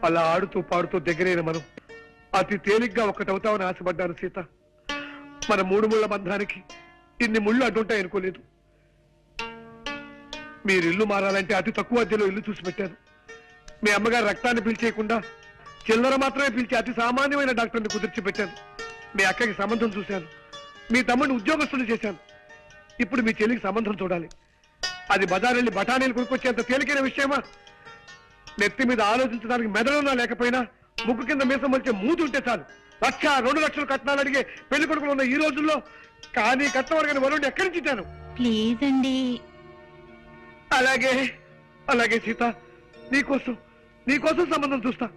అలా ఆడుతూ పాడుతూ దగ్గరైన మనం అతి తేలిగ్గా ఒక్కటవుతామని ఆశపడ్డాను సీత. మన 3 ముళ్ళ బంధానికి ఇన్ని ముళ్ళు అడ్డుంటాయి అనుకోలేదు. మీరు ఇల్లు మారాలంటే అతి తక్కువ అద్దెలో ఇల్లు చూసి పెట్టాను. మీ అమ్మగారు రక్తాన్ని పిలిచేయకుండా చిల్లర మాత్రమే పిలిచి అతి సామాన్యమైన డాక్టర్ని కుదిర్చి పెట్టాను. మీ అక్కకి సంబంధం చూశాను. మీ తమ్ముడిని ఉద్యోగస్తులు చేశాను. ఇప్పుడు మీ చెల్లికి సంబంధం చూడాలి. అది బజారెళ్ళి బఠానీలు కొనుక్కొచ్చేంత తేలికైన విషయమా? నెత్తి మీద ఆలోచించడానికి మెదడున్నా లేకపోయినా ముక్కు కింద మీసం వచ్చే మూతి ఉంటే చాలు 1,00,000, 2 లక్షలు కట్నాలు అడిగే పెళ్లి కొడుకులు ఉన్న ఈ రోజుల్లో కానీ కట్నం అడిగిన వరుణ్ణి ఎక్కడి నుంచి ఇచ్చాను? ప్లీజ్ అండి. అలాగే అలాగే సీత, నీకోసం సంబంధం చూస్తా.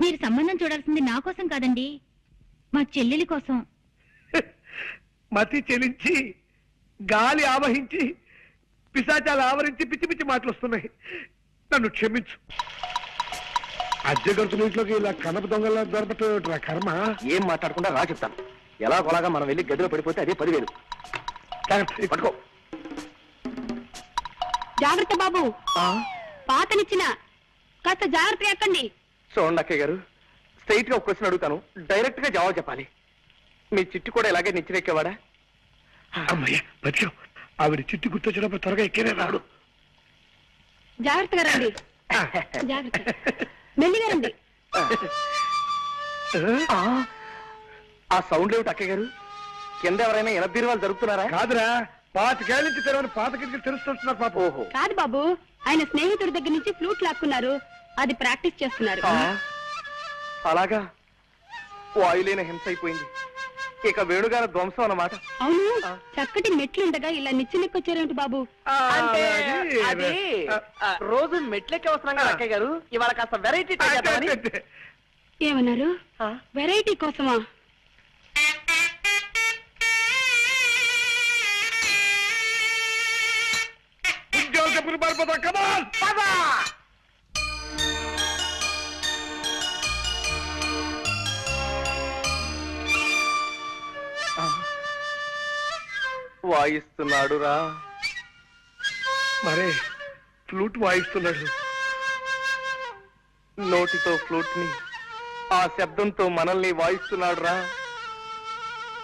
మీరు సంబంధం చూడాల్సింది నా కోసం కాదండి, మా చెల్లెలి కోసం. మతి చెలించి గాలి ఆవహించి పిశాచాలు ఆవరించి పిచ్చి పిచ్చి మాటలు వస్తున్నాయి. నన్ను క్షమించు. అద్దె గంతుల ఇంట్లోకి ఇలా కనప దొంగల దొరపట్టు కర్మ. ఏం మాట్లాడకుండా రా చెప్తాను. ఎలా కొలాగా మనం వెళ్ళి గదిలో పడిపోతే అదే 10,000. పట్టుకో. జాగ్రత్త బాబు, పాతనిచ్చిన కాస్త జాగ్రత్తగా ఎక్కండి. చూడండి అక్కయ్య గారు, స్ట్రైట్ గా ఒక క్వశ్చన్ అడుగుతాను, డైరెక్ట్ గా జవాబు చెప్పాలి. మీ చిట్టు కూడా ఇలాగే నిచ్చినెక్కేవాడా? అమ్మయ్య బతికావు. ఆవిడ చిట్టు గుర్తొచ్చినప్పుడు త్వరగా ఎక్కేనే రాడు. జాగ్రత్తగా రండి. జాగ్రత్త, మెల్లిగా రండి. ఆ సౌండ్ ఏమిటి అక్కయ్య గారు? కింద ఎవరైనా ఎనబీరువాలు జరుగుతున్నారా? కాదురా, 25 ఏళ్ళ నుంచి తెరవని పాత కిటికీలు తెలుస్తున్నారు పాప. ఓహో, కాదు బాబు, ఆయన స్నేహితుడి దగ్గర నుంచి ఫ్లూట్ లాక్కున్నారు, అది ప్రాక్టీస్ చేస్తున్నారు. అలాగా? వాయులేని హింస అయిపోయింది. ఇక వేణుగాల ధ్వంసం అన్నమాట. అవును, చక్కటి మెట్లుండగా ఇలా నిచ్చెనెక్కొచ్చారేమిటి బాబు? అంటే అది రోజు మెట్లెక్కి వస్తున్నాం కదా అక్కయ్య గారు, ఇవాళ కాస్త వెరైటీ ఏమన్నారు? వెరైటీ కోసమా? ఉద్యోగపురి పారిపోతా. కమాన్ పదా. వాయిస్తున్నాడు రా. మరే ఫ్లూట్ వాయిస్తున్నాడు. నోటితో ఫ్లూట్ ని ఆ శబ్దంతో మనల్ని వాయిస్తున్నాడు రా.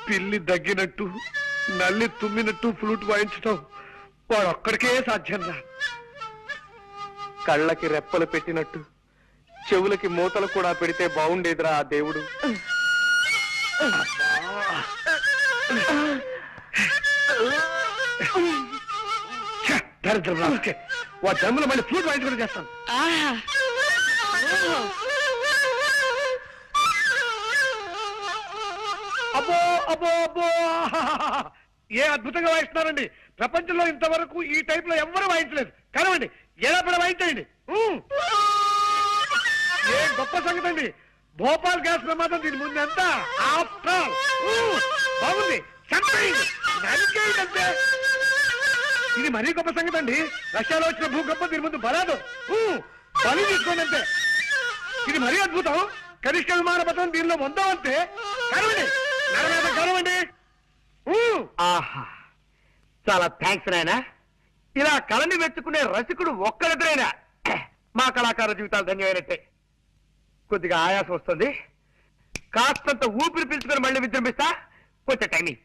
పిల్లి దగ్గినట్టు నల్లి తుమ్మినట్టు ఫ్లూట్ వాయించటం వాడు ఒక్కడికే సాధ్యం రా. కళ్ళకి రెప్పలు పెట్టినట్టు చెవులకి మూతలు కూడా పెడితే బాగుండేదిరా ఆ దేవుడు. దరిద్రం రాకే, వాడు దమ్ములు మళ్ళీ ఫ్లూట్ వాయించుకుంటూ చేస్తాను. అబ్బో అబ్బో అబ్బో, ఏ అద్భుతంగా వాయిస్తున్నారండి. ప్రపంచంలో ఇంతవరకు ఈ టైప్ లో ఎవ్వరూ వాయించలేదు. కనవండి, ఎలా పడ వాయించండి. ఏ గొప్ప సంగతి అండి. భోపాల్ గ్యాస్ ప్రమాదం దీని ముందు ఎంత బాగుంది. అంతే, ఇది మరీ గొప్ప సంగతి అండి. రష్యాలో వచ్చిన భూకంపం దీని ముందు బలాదు. బలి తీసుకోండి అంతే. ఇది మరీ అద్భుతం. కనిష్ట విమాన పథకం దీనిలో పొందామంటే కరవండి, కరవండి. ఆహా, చాలా థ్యాంక్స్ నాయనా. ఇలా కళని మెచ్చుకునే రసికుడు ఒక్కరిద్దరైనా మా కళాకార జీవితాలు ధన్యమైనట్టే. కొద్దిగా ఆయాసం వస్తుంది, కాస్తంత ఊపిరి పీల్చుకొని మళ్ళీ విజృంభిస్తా. కొంచెం టైమింగ్.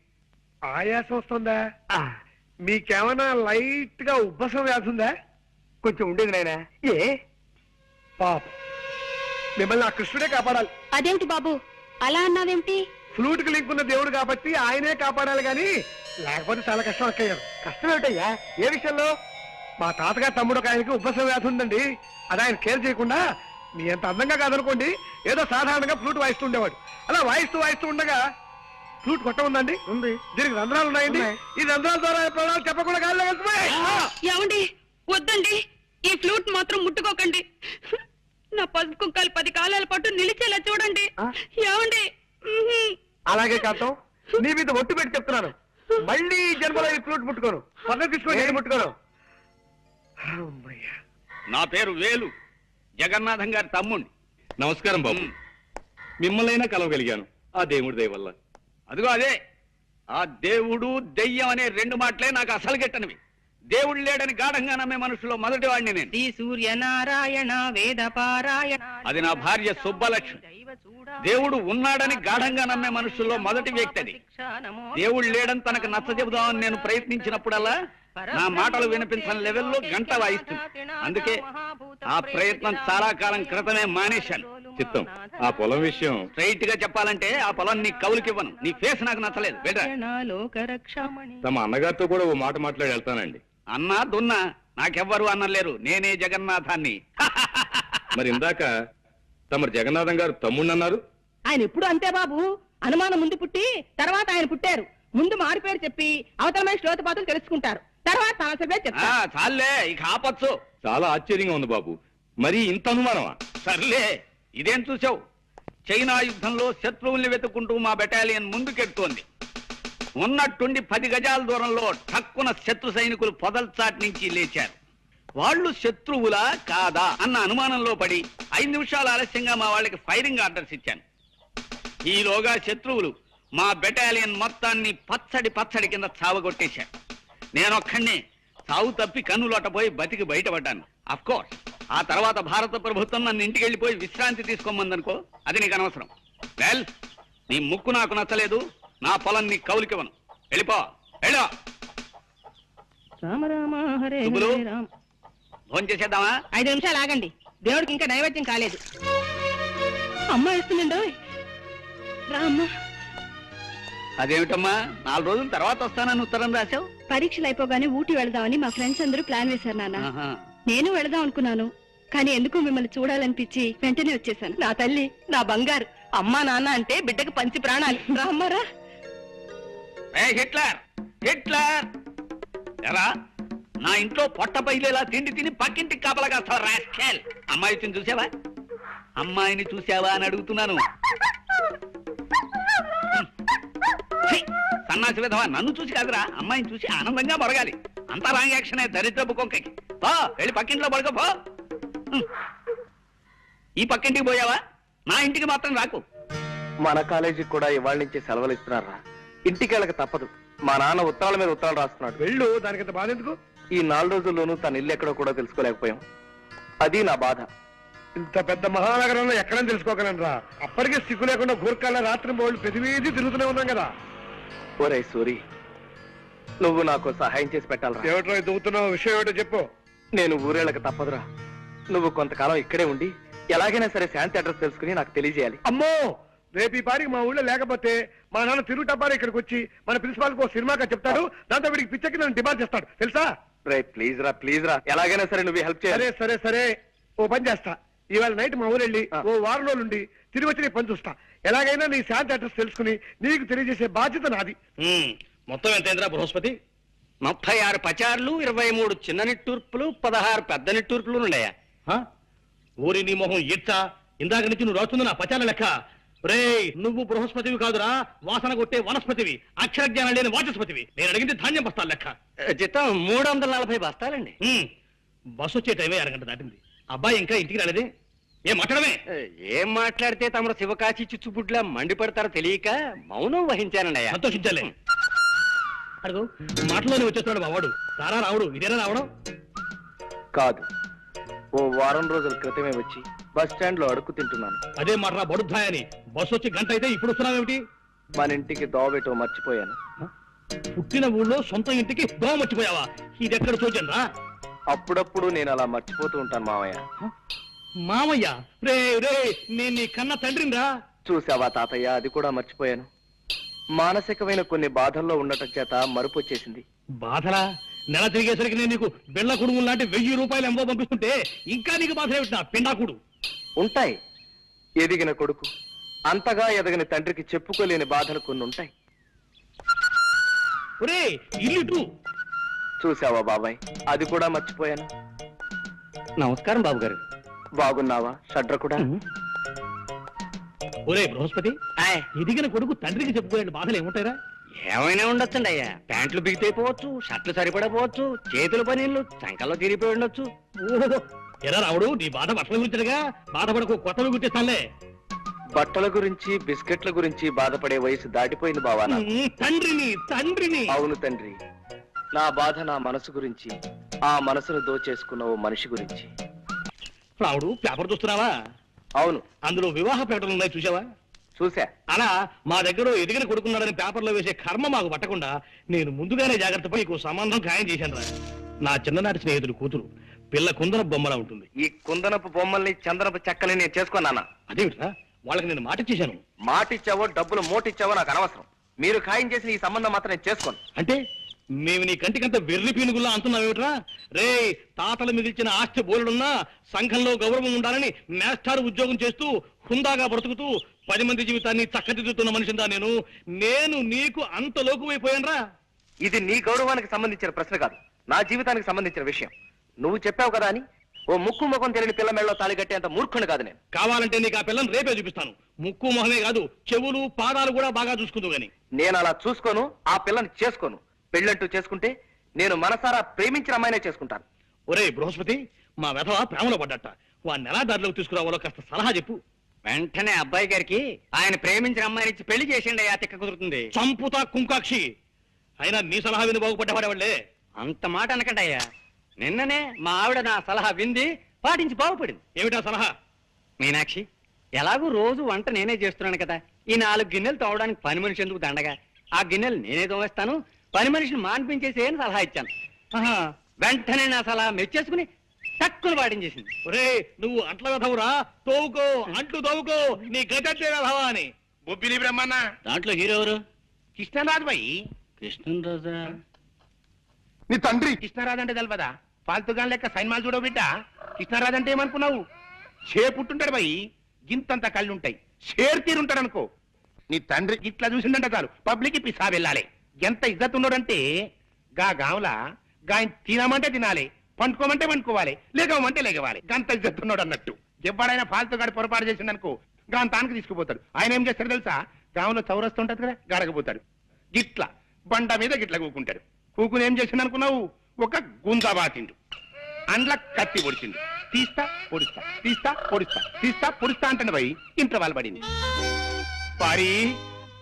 ఆయాసం వస్తుందా? మీకేమైనా లైట్ గా ఉబ్బసం వ్యాధి ఉందా? కొంచెం ఉండేది నాయనా. ఏ పాప, మిమ్మల్ని ఆ కృష్ణుడే కాపాడాలి. అదేమిటి బాబు అలా అన్నావేమిటి? ఫ్లూట్ కి లింక్ ఉన్న దేవుడు కాబట్టి ఆయనే కాపాడాలి గాని లేకపోతే చాలా కష్టం అక్కయ్యారు. కష్టం ఏమిటయ్యా? ఏ విషయంలో? మా తాతగారు తమ్ముడు ఒక ఆయనకి ఉబ్బసం వ్యాధి ఉందండి. అది ఆయన కేర్ చేయకుండా మీ అంత అందంగా కాదనుకోండి ఏదో సాధారణంగా ఫ్లూట్ వాయిస్తూ ఉండేవాడు. అలా వాయిస్తూ ఉండగా ఫ్లూట్ కొట్ట ఉందండి. ఉంది. దీనికి రంధ్రాలు ఉన్నాయండి. ఈ రంధ్రాల ద్వారా ప్రాణాలు చెప్పకుండా గాల్లో వెళ్తున్నాయి. ఏమండి, వద్దండి, ఈ ఫ్లూట్ మాత్రం ముట్టుకోకండి. నా పసుపు కుక్కలు 10 కాలాల పాటు నిలిచేలా చూడండి. ఏమండి? అలాగే కాంతం, నీ మీద ఒట్టు పెట్టి చెప్తున్నాను, మళ్ళీ జన్మలో ఈ ఫ్లూట్ ముట్టుకోను. పక్కన తీసుకొని ముట్టుకోను. నా పేరు వేలు, జగన్నాథం గారి తమ్ముండి. నమస్కారం బాబు. మిమ్మల్నైనా కలవగలిగాను ఆ దేవుడి దయ వల్ల. అదిగో అదే, ఆ దేవుడు దెయ్యం అనే 2 మాటలే నాకు అసలు గిట్టనివి. దేవుడు లేడని గాఢంగా నమ్మే మనుషుల్లో మొదటి వాడిని నేను. శ్రీ సూర్యనారాయణ వేద పారాయణ. అది నా భార్య సుబ్బలక్ష్మి. దేవుడు ఉన్నాడని గాఢంగా నమ్మే మనుషుల్లో మొదటి వ్యక్తి అది. దేవుడు లేడని తనకు నచ్చ చెబుదామని నేను ప్రయత్నించినప్పుడల్లా నా మాటలు వినిపించని లెవెల్లో గంట వాయిస్తుంది. అందుకే ఆ ప్రయత్నం చాలా కాలం క్రితమే మానేశాను. చిత్తం, ఆ పొలం విషయం స్ట్రైట్ గా చెప్పాలంటే ఆ పొలం నీ కవులకివ్వను. నీ ఫేస్ నాకు నచ్చలేదు. వెళ్ళరా. తమ అన్నగారితో కూడా ఓ మాట మాట్లాడి వెళ్తానండి. అన్నా దున్నా నాకెవ్వరు అన్నలేరు. నేనే జగన్నాథాన్ని. మరి ఇందాక తమరు జగన్నాథం గారు తమ్ముడు అన్నారు. ఆయన ఎప్పుడు అంతే బాబు. అనుమానం ముందు పుట్టి తర్వాత ఆయన పుట్టారు. ముందు మారి పేరు చెప్పి అవతలమైన శ్రోతపాతులు తెలుసుకుంటారు. తర్వాత సమస్య చెప్తారు. చాలే ఇక ఆపచ్చు. చాలా ఆశ్చర్యంగా ఉంది బాబు. మరి ఇంత అనుమానమా? సర్లే, ఇదేం చూసావు? చైనా యుద్ధంలో శత్రువుల్ని వెతుక్కుంటూ మా బెటాలియన్ ముందుకెడుతోంది. ఉన్నట్టుండి 10 గజాల దూరంలో ఠక్కున శత్రు సైనికులు పొదల్చాటి నుంచి లేచారు. వాళ్ళు శత్రువులా కాదా అన్న అనుమానంలో పడి 5 నిమిషాలు ఆలస్యంగా మా వాళ్ళకి ఫైరింగ్ ఆర్డర్స్ ఇచ్చాను. ఈలోగా శత్రువులు మా బెటాలియన్ మొత్తాన్ని పచ్చడి కింద చావగొట్టేశారు. నేనొక్కడినే చావు తప్పి కన్నులోటపోయి బతికి బయటపడ్డాను. అఫ్కోర్స్ ఆ తర్వాత భారత ప్రభుత్వం నన్ను ఇంటికి వెళ్ళిపోయి విశ్రాంతి తీసుకోమందనుకో, అది నీకు అనవసరం. వెల్, నీ ముక్కు నాకు నచ్చలేదు. నా పొలం నీ కౌలికివ్వను. వెళ్ళిపో. వెళ్ళో. రామ రామ హరే శుభులు. హరే రామ. ఫోన్ చేసేద్దామా? 5 నిమిషాలు ఆగండి. దేవుడికి ఇంకా నైవేద్యం కాలేదు. అమ్మ ఇస్తుందండో. రామ్మ. అదేమిటమ్మా, 4 రోజుల తర్వాత వస్తానని ఉత్తరం రాశావు? పరీక్షలు అయిపోగానే ఊటీ వెళదామని మా ఫ్రెండ్స్ అందరూ ప్లాన్ వేశారు నాన్న. ఆహా. నేను వెళదాం అనుకున్నాను, కానీ ఎందుకు మిమ్మల్ని చూడాలనిపించి వెంటనే వచ్చేసాను. నా తల్లి, నా బంగారు. అమ్మా నాన్న అంటే బిడ్డకి పంచి ప్రాణాలు. రామ్మారా. హిట్లర్ హిట్లర్ ఎరా, నా ఇంట్లో పొట్ట బయలేలా తిండి తిని పక్కింటికి కాపలా కాస్తావు రాస్కెల్. అమ్మాయిని చూసావా? అమ్మాయిని చూసావా అని అడుగుతున్నాను. సన్నాసి విధవా, నన్ను చూసి కాదురా, అమ్మాయిని చూసి ఆనందంగా మొరగాలి. అంతా రాంగ్ యాక్షనే దరిద్రపు కొంకకి. పో, వెళ్ళి పక్కింట్లో పడుకోపో. ఈ పక్కింటికి పోయావా? నా ఇంటికి మాత్రం రాకు. మన కాలేజీకి కూడా ఇవాళ నుంచి సెలవులు ఇస్తున్నారా? ఇంటికి వెళ్ళక తప్పదు. మా నాన్న ఉత్తరాల మీద ఉత్తరాలు రాస్తున్నాడు. వెళ్ళు, దానికంత బాధ ఎందుకు? ఈ 4 రోజుల్లోనూ తన ఇల్లు ఎక్కడో కూడా తెలుసుకోలేకపోయాం. అది నా బాధ. ఇంత పెద్ద మహానగరంలో ఎక్కడని తెలుసుకోగలను రా. అప్పటికే సిగ్గు లేకుండా గూర్ఖాల రాత్రి బోళ్ళు పెదివేది తిరుగుతూనే ఉన్నాం కదా. ఒరే సూరి, నువ్వు నాకు సహాయం చేసి పెట్టాలరా. ఏమిటో దిగుతున్నావు? విషయం ఏమిటో చెప్పు. నేను ఊరేళ్ళక తప్పదురా. నువ్వు కొంతకాలం ఇక్కడే ఉండి ఎలాగైనా సరే శాంతి అడ్రస్ తెలుసుకుని నాకు తెలియజేయాలి. అమ్మో, రేపు ఈ పారికి మా ఊళ్ళో లేకపోతే మా నాన్న తిరుగుటప్పారు ఇక్కడికి వచ్చి మన ప్రిన్సిపాల్ కు సినిమాగా చెప్తాడు. దాంతో వీడికి పిచ్చకి నన్ను డిమాండ్ చేస్తాడు తెలుసా? రే ప్లీజ్ రా, ఎలాగైనా సరే నువ్వు హెల్ప్ చేయాలి. సరే సరే సరే, ఓ పని చేస్తా. ఇవాళ నైట్ మా ఊరు వెళ్ళి ఓ వారం రోజులు ఉండి తిరిగి వచ్చి నీ పని చూస్తా. ఎలాగైనా నీ శాంతి అడ్రస్ తెలుసుకుని నీకు తెలియజేసే బాధ్యత నాది. మొత్తం ఎంతైందిరా బృహస్పతి? 36 పచార్లు, 23 చిన్న నిట్టూర్పులు, 16 పెద్ద నిట్టూర్పులు ఉన్నాయా? ఊరి నీ మొహం ఇచ్చా, ఇందాక నుంచి నువ్వు రాస్తుంది నా పచాల లెక్క. రే, నువ్వు బృహస్పతివి కాదురా, వాసన కొట్టే వనస్పతివి, అక్షర జ్ఞానం లేని వాచస్పతివి. నేను అడిగింది ధాన్యం బస్తాల లెక్క. చిత్తం 340 బస్తాలండి. బస్సు వచ్చే టైమే 1 గంట దాటింది. అబ్బాయి ఇంకా ఇంటికి రాలేదే? ఏం మాట్లాడమే? ఏం మాట్లాడితే తమరు శివకాశి చిచ్చుబుడ్లా మండిపడతారో తెలియక మౌనం వహించానండి అయ్యా. సంతోషించాలే. అడుగు, మాటలోనే వచ్చేస్తున్నాడు మా వాడు. రారా రావుడు, ఇదేనా రావడం? కాదు, ఓ వారం రోజుల క్రితమే వచ్చి బస్ స్టాండ్ లో అడుక్కు తింటున్నాను. అదే మాట బడుద్దాయని. బస్సు వచ్చి గంట అయితే ఇప్పుడు వస్తున్నావేమిటి? మన ఇంటికి దోవబెట్టో మర్చిపోయాను. పుట్టిన ఊళ్ళో సొంత ఇంటికి దోమ మర్చిపోయావా? ఇది ఎక్కడ చూచండి రా. అప్పుడప్పుడు నేను అలా మర్చిపోతూ ఉంటాను మావయ్య. మామయ్య, రే రే, నేను నీ కన్న తండ్రిని రా. చూసావా తాతయ్య, అది కూడా మర్చిపోయాను. మానసికమైన కొన్ని బాధల్లో ఉండటం చేత మరుపు వచ్చేసింది. బాధలా? నెల తిరిగేసరికి నేను నీకు బిళ్ళ కుడుములు లాంటి 1000 రూపాయలు ఎంబో పంపిస్తుంటే ఇంకా నీకు బాధ ఏమిటా పిండాకుడు? ఉంటాయి. ఎదిగిన కొడుకు అంతగా ఎదగని తండ్రికి చెప్పుకోలేని బాధలు కొన్ని ఉంటాయి. ఒరే, ఇల్లు చూసావా బాబాయ్, అది కూడా మర్చిపోయాను. నమస్కారం బాబు గారు. బాగున్నావా షడ్ర కూడా? ఒరే బృహస్పతి, ఎదిగిన కొడుకు తండ్రికి చెప్పుకోలేని బాధలు ఏముంటాయిరా? ఏమైనా ఉండొచ్చండి అయ్యా. ప్యాంట్లు బిగితైపోవచ్చు, షర్ట్లు సరిపడపోవచ్చు, చేతుల పనీళ్ళు చంకల్లో తిరిగిపోయి ఉండొచ్చు. ఓహో, ఎరా రావుడు, నీ బాధ బట్టల గురించగా. బాధపడకు, కొత్తవి గుర్తిస్తానులే. బట్టల గురించి బిస్కెట్ల గురించి బాధపడే వయసు దాటిపోయింది బావా నాకు. తండ్రిని. అవును తండ్రి, నా బాధ నా మనసు గురించి, ఆ మనసును దోచేసుకున్న ఓ మనిషి గురించి. రావుడు పేపర్ చూస్తున్నావా? అవును, అందులో వివాహ ప్రకటనలు ఉన్నాయి, చూసావా? చూసా. అలా మా దగ్గర ఎదిగిన కొడుకున్నాడని పేపర్లో వేసే కర్మ మాకు పట్టకుండా నేను ముందుగానే జాగ్రత్త పడి నీకు సంబంధం ఖాయం చేశాను రా. నా చిన్ననాటి స్నేహితుడు కూతురు, పిల్ల కుందన బొమ్మలా ఉంటుంది. ఈ కుందనపు బొమ్మల్ని చందనపు చెక్కల్ని నేను చేసుకున్నానా? అదేమిట్రా, వాళ్ళకి నేను మాట ఇచ్చేశాను. మాటిచ్చావో డబ్బులు మోటిచ్చావో నాకు అనవసరం. మీరు ఖాయం చేసిన ఈ సంబంధం మాత్రం నేను చేసుకోను. అంటే మేము నీ కంటికంత వెర్రి పీనుగుల్లా అంటున్నావేమిట్రా? రే, తాతలు మిగిల్చిన ఆస్తి బోలుడున్నా సంఘంలో గౌరవం ఉండాలని మేస్టార్ ఉద్యోగం చేస్తూ హుందాగా బ్రతుకుతూ 10 మంది జీవితాన్ని చక్కదిద్దుతున్న మనిషిందా నేను నీకు అంత లోకువైపోయానురా. ఇది నీ గౌరవానికి సంబంధించిన ప్రశ్న కాదు, నా జీవితానికి సంబంధించిన విషయం. నువ్వు చెప్పావు కదా అని ఓ ముక్కు ముఖం తెలియని పిల్ల మెళ్ళలో తాళి కట్టేంత మూర్ఖుని కాదు నేను. కావాలంటే నీకు ఆ పిల్లని రేపే చూపిస్తాను. ముక్కు మొహమే కాదు, చెవులు పాదాలు కూడా బాగా చూసుకుందు గాని. నేను అలా చూసుకోను, ఆ పిల్లని చేసుకోను. పెళ్ళంటూ చేసుకుంటే నేను మనసారా ప్రేమించిన అమ్మాయినే చేసుకుంటాను. ఒరే బృహస్పతి, మా వెధవ ప్రేమలో పడ్డట. వాడిని ఎలా దారిలోకి తీసుకురావాలో కాస్త సలహా చెప్పు. వెంటనే అబ్బాయి గారికి ఆయన ప్రేమించిన అమ్మాయిని ఇచ్చి పెళ్లి చేసేయండి, ఆ తిక్క కుదురుతుంది. చంపుతా కుంకాక్షి. అయినా నీ సలహా విని బాగుపడ్డవాడేవాళ్లే. అంత మాట అనకండి అయ్యా. నిన్ననే మా ఆవిడ నా సలహా వింది, పాటించి బాగుపడింది. ఏమిటా సలహా? మీనాక్షి, ఎలాగూ రోజు వంట నేనే చేస్తున్నాను కదా, ఈ 4 గిన్నెలు తోవడానికి పని మనిషి ఎందుకు దండగా? ఆ గిన్నెలు నేనే తోవేస్తాను, పని మనిషిని మాన్పించేసి అని సలహా ఇచ్చాను. వెంటనే నా సలహా మెచ్చేసుకుని తక్కువ పాటించేసింది. ఒరే, నువ్వు అంట్ల వెధవురా, తోవుకో, అంట్లు తోవుకో, నీ గజట్టే వెధవా అని. బొబ్బిలి బ్రహ్మన్న దాంట్లో హీరో ఎవరు? కృష్ణరాజు బాయి. కృష్ణరాజా? నీ తండ్రి కృష్ణరాజు అంటే తెలవదా? ఫాల్తుగాన్ లెక్క సైన్మాలు చూడవు బిడ్డ. కృష్ణరాజు అంటే ఏమనుకున్నావు? పుట్టుంటాడు బాయి, గింతంత కళ్ళుంటాయి, షేర్ తీరుంటాడు అనుకో. నీ తండ్రి ఇట్లా చూసిందంటే చాలు పబ్లిక్ పిసా వెళ్ళాలి. ఎంత ఇజ్జత్ ఉన్నాడంటే గా గాంలా గాయన తినమంటే తినాలి, పండుకోమంటే పండుకోవాలి, లేగమంటే లేగవాలి. గంత ఇజ్జత్ ఉన్నాడు అన్నట్టు. ఎవడైనా ఫాల్తుగాడి పొరపాటు చేసిండనుకో గాని తానికి తీసుకుపోతాడు. ఆయన ఏం చేస్తాడు తెలుసా? గాంలో చౌరస్తూ ఉంటది కదా, గాడకపోతాడు. గిట్ల బండ మీద గిట్ల కూకుంటాడు. కూకుని ఏం చేసిండు అనుకున్నావు? ఒక గుంజా బాతిండు, అండ్ల కత్తి పొడిచిండు. తీస్తా పొడుస్తా, తీస్తా పొడుస్తా, తీస్తా పొడుస్తా అంటాడు పోయి ఇంట్లో వాళ్ళు పడింది. పారి,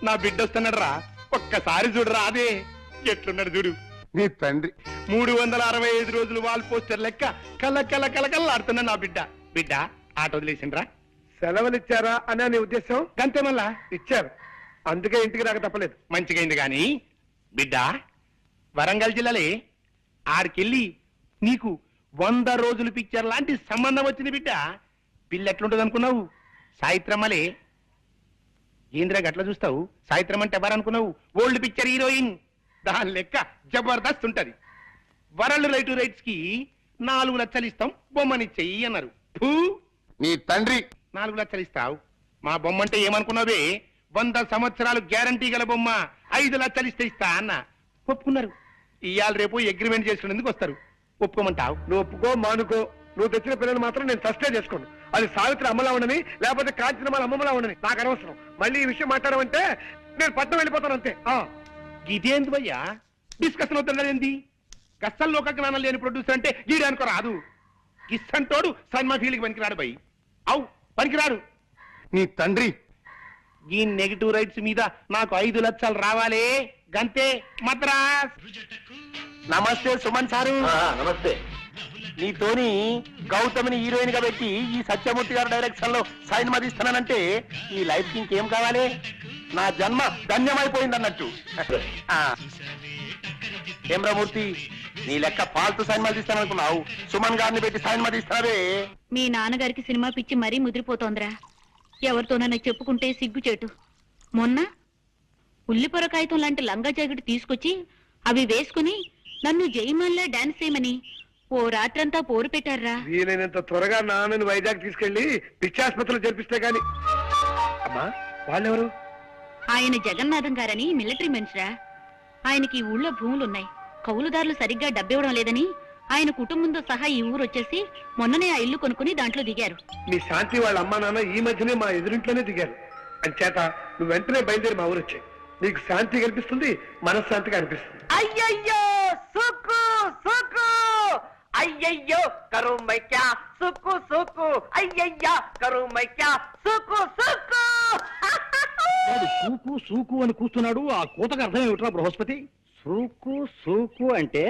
నా బిడ్డ వస్తున్నాడు రా, ఒక్కసారి చూడరా. అదే ఎట్లున్నాడు చూడు నీ తండ్రి. 365 రోజులు వాల్ పోస్టర్ లెక్క కళ్ళ కళ్ళ కళ్ళకల్లాడుతున్నా నా బిడ్డ. బిడ్డ ఆట వదిలేసిండ్రా. సెలవులు ఇచ్చారా అని నీ ఉద్దేశం? గంతే మళ్ళా ఇచ్చారు, అందుకే ఇంటికి రాక తప్పలేదు. మంచిగైంది గాని బిడ్డ, వరంగల్ జిల్లాలే ఆడికెళ్ళి నీకు 100 రోజులు పిక్చర్ లాంటి సంబంధం వచ్చింది బిడ్డ. పిల్ల ఎట్లుంటది అనుకున్నావు? సాయిత్రమ్మలే. ఏంద్రా గట్ల చూస్తావు? సాయిత్రం అంటే ఎవరనుకున్నావు? Old picture heroine. దాని లెక్క జబర్దస్త్ ఉంటది. వరల్డ్ రైట్స్ కి 4 లక్షలు ఇస్తాం, బొమ్మనిచ్చేయి అన్నారు. ఫూ, నీ తండ్రి 4 లక్షలు ఇస్తావు? మా బొమ్మ అంటే ఏమనుకున్నావే? 100 సంవత్సరాలు గ్యారంటీ గల బొమ్మ, 5 లక్షలు ఇస్తా అన్న. ఒప్పుకున్నారు. ఇవాళ రేపు అగ్రిమెంట్ చేసుకునేందుకు వస్తారు. ఒప్పుకోమంటావు? నువ్వు ఒప్పుకో మానుకో, నువ్వు తెచ్చిన పిల్లలు మాత్రం నేను సస్టే చేసుకోను. అది సావిత్రి అమ్మలా ఉండని, లేకపోతే కాంచనమాల అమ్మలా ఉండని నాకు అనవసరం. మళ్ళీ ఈ విషయం మాట్లాడమంటే నేను పట్టణం వెళ్ళిపోతాను అంతే. ఇదేంది భయ్యా డిస్కషన్ అవుతున్నదేంది? గస్సల్ లోక జ్ఞానం లేని ప్రొడ్యూసర్ అంటే గీడే అనుకో రాదు. గిస్సంటోడు సినిమా ఫీల్డ్కి పనికిరాడు భయ్. అవు పనికిరాడు. నీ తండ్రి ఈ నెగిటివ్ రైట్స్ మీద నాకు 5 లక్షలు రావాలే, గంతే మద్రాస్. నమస్తే సుమన్ సారు. నమస్తే. నీతోని గౌతమిని హీరోయిన్ గా పెట్టి ఈ సత్యమూర్తి గారి డైరెక్షన్ లో సినిమా తీస్తున్నానంటే ఈ లైఫ్ కి ఇంకేం కావాలి? నా జన్మ ధన్యమైపోయింది అన్నట్టు. ఏమ్రమూర్తి, నీ లెక్క ఫాల్తు సినిమాలు తీస్తాననుకున్నావు, సుమన్ గారిని పెట్టి సినిమా తీస్తావే. మీ నాన్నగారికి సినిమా పిచ్చి మరీ ముదిరిపోతోందిరా. ఎవరితోనైనా చెప్పుకుంటే సిగ్గుచేటు. మొన్న ఉల్లిపొర కాగితం లాంటి లంగా జాకెట్ తీసుకొచ్చి అవి వేసుకుని నన్ను జయమల్లా డాన్స్ చేయమని ఓ రాత్రంతా పోరు పెట్టారా. వీలైనంత త్వరగా నాన్నని వైజాగ్ తీసుకెళ్లి పిచ్చాసుపత్రిలో జరిపిస్తే గాని. అమ్మా, వాళ్ళెవరు? ఆయన జగన్నాథం గారని మిలిటరీ మనిషిరా. ఆయనకి ఈ ఊళ్ళో భూములున్నాయి, కౌలుదారులు సరిగ్గా డబ్బివ్వడం లేదని ఆయన కుటుంబంతో సహా ఈ ఊరు వచ్చేసి మొన్ననే ఆ ఇల్లు కొనుక్కుని దాంట్లో దిగారు. మీ శాంతి వాళ్ళ అమ్మా నాన్న ఈ మధ్యనే మా ఎదురింట్లోనే దిగారు. అంచేత నువ్వు వెంటనే బయలుదేరి మా ఊరు వచ్చాయి. నీకు శాంతి కనిపిస్తుంది, మనశ్శాంతిగా అనిపిస్తుంది. అయ్యయ్యో సుక్కు సుక్కు, అయ్యయ్యో కరు మైక్యా సుక్కు సుక్కు, అయ్యయ్యా కరు మైక్యా సుక్కు సుక్కు. వాడు సూకు సూకు అని కూస్తున్నాడు. ఆ కూతకు అర్థం ఏమిట్రా బృహస్పతి? సూకు సూకు అంటే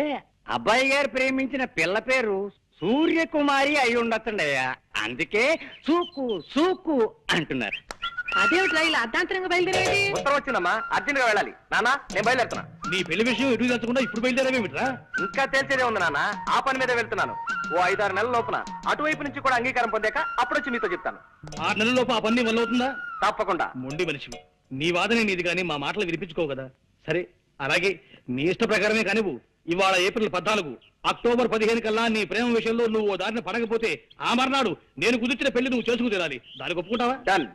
అబ్బాయి గారు ప్రేమించిన పిల్ల పేరు సూర్యకుమారి అయి ఉండొచ్చండయ్యా, అందుకే సూకు సూకు అంటున్నారు. అదేమిట్రా ఇలా అర్ధాంతరంగా బయలుదేరేది? ఉత్తరం వచ్చిందమ్మా, అర్జెంట్ గా వెళ్ళాలి. నాన్న నేను బయలుదేరుతున్నా. నీ పెళ్లి విషయం ఎటు తెచ్చకుండా ఇప్పుడు బయలుదేరావేమిట్రా? ఇంకా తేల్చేదే ఉంది నాన్న, ఆ పని మీద వెళ్తున్నాను. ఓ 5-6 నెలల లోపున అటువైపు నుంచి కూడా అంగీకారం పొందాక అప్పుడొచ్చి మీతో చెప్తాను. 6 నెలల్లోపు ఆ పని మొదలవుతుందా? తప్పకుండా. మొండి మనిషివి, నీ వాదన నీది కానీ మా మాటలు వినిపించుకోవు కదా. సరే, అలాగే నీ ఇష్ట ప్రకారమే కానివ్వు. ఇవాళ ఏప్రిల్ 14, అక్టోబర్ 15 కల్లా నీ ప్రేమ విషయంలో నువ్వు ఓ దారిని పడకపోతే ఆ మర్నాడు నేను కుదిర్చిన పెళ్లి నువ్వు చేసుకు తీరాలి. దానికి ఒప్పుకుంటావా? డన్.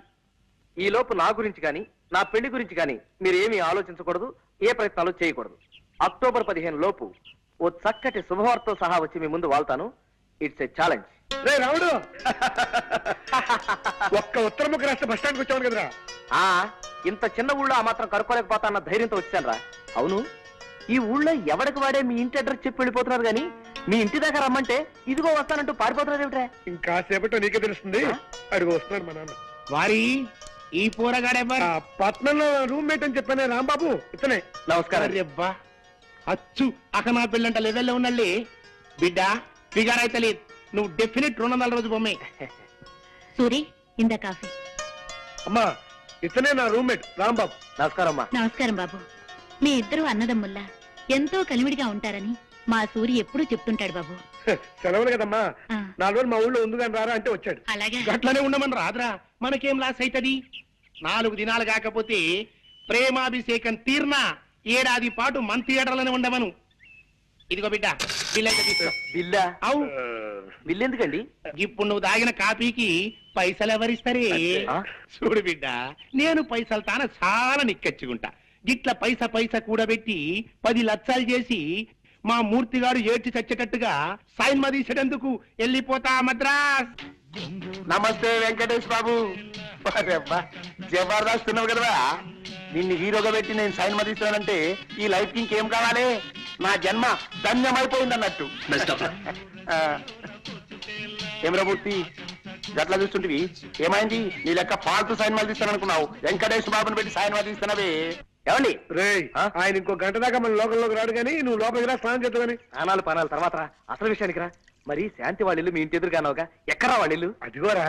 ఈ లోపు నా గురించి కానీ నా పెళ్లి గురించి కానీ మీరు ఏమీ ఆలోచించకూడదు, ఏ ప్రయత్నాలు చేయకూడదు. అక్టోబర్ 15 లోపు ఓ చక్కటి శుభవార్తతో సహా వచ్చి మీ ముందు వాళ్తాను. It's a challenge. రే రాముడు, ఒక్క ఉత్తరముఖ రాష్ట్ర బస్ స్టాండ్కి వచ్చాను కదరా. ఆ ఇంత చిన్న ఊళ్ళో ఆ మాత్రం కనుక్కోలేకపోతా అన్న ధైర్యంతో వచ్చాను రా. అవును, ఈ ఊళ్ళో ఎవడికి వాడే మీ ఇంటి అడ్రస్ చెప్పి వెళ్ళిపోతున్నారు కానీ మీ ఇంటి దాకా రమ్మంటే ఇదిగో వస్తానంటూ పారిపోతున్నారు ఏమిట్రా? ఇంకా సేపట్లో నీకే తెలుస్తుంది. అడుగు వస్తున్నాడు మా నాన్న. వారి ఈ పోరగాడెవ్వరు? ఆ పట్నంలో రూమ్మేట్ అని చెప్పానే రాంబాబు, ఇతనే. నమస్కారం. అరెబ్బా, అచ్చు అక నా పిల్లంట లెవెల్లో ఉన్నళ్ళి బిడ్డ ఫిగర్ అయితే లేదు. నువ్వు డెఫినెట్ 200 రోజు బొమ్మే. సూరి, ఇందా కాఫీ. అమ్మా, ఇతనే నా రూమ్మేట్ రాంబాబు. నమస్కారం అమ్మా. నమస్కారం బాబు. మీ ఇద్దరు అన్నదమ్ముల్లా ఎంతో కలివిడిగా ఉంటారని మా సూరి ఎప్పుడూ చెప్తుంటాడు బాబు. సెలవులు కదమ్మా, ఆ. 4 రోజులు మా ఊళ్ళో ఉందిగాని రారా అంటే వచ్చాడు. అలాగే. గట్లనే ఉండమని రాదురా, మనకేం లాస్ అవుతుంది? 4 దినాలు కాకపోతే ప్రేమాభిషేకం తీర్నా ఏడాది పాటు మన థియేటర్లోనే ఉండమను. ఇదిగో బిడ్డ బిల్ అయితే తీసుకో. బిల్లా? అవు బిల్లు ఎందుకండి? ఇప్పుడు నువ్వు తాగిన కాపీకి పైసలు ఎవరిస్తారే? ఆ? చూడు బిడ్డ, నేను పైసలు తాన చాలా నిక్కచ్చుకుంటా. గిట్ల పైస కూడబెట్టి 10 లక్షలు చేసి మా మూర్తి గారు ఏడ్చి చచ్చేటట్టుగా సైన్మా తీసేటందుకు వెళ్ళిపోతా మద్రాస్. నమస్తే వెంకటేష్ బాబు. జబర్దస్త్ ఉన్నావు కదరా, నిన్ను హీరోగా పెట్టి నేను సైన్మా తీస్తున్నానంటే ఈ లైఫ్ కి ఇంకేం కావాలి? నా జన్మ ధన్యమైపోయింది అన్నట్టు. ఏమరా మూర్తి, గట్లా చూస్తుంటివి, ఏమైంది? నీ లెక్క ఫాల్తు సైన్మాలు తీస్తాను అనుకున్నావు, వెంకటేష్ బాబుని పెట్టి సైన్మా తీస్తున్నావే. ఏమండి? రే, ఆ? ఆయన ఇంకో గంట దాకా మన లోకల్లోకి రాడు కానీ నువ్వు లోపలికి రా, స్నానం చేద్దామని. పనాలు తర్వాత రా. అసలు విషయానికి రా. మరి శాంతి వాళ్ళ ఇల్లు మీ ఇంటి ఎదురుగానోగా, ఎక్కడా వాళ్ళ ఇల్లు? అదిగోరా.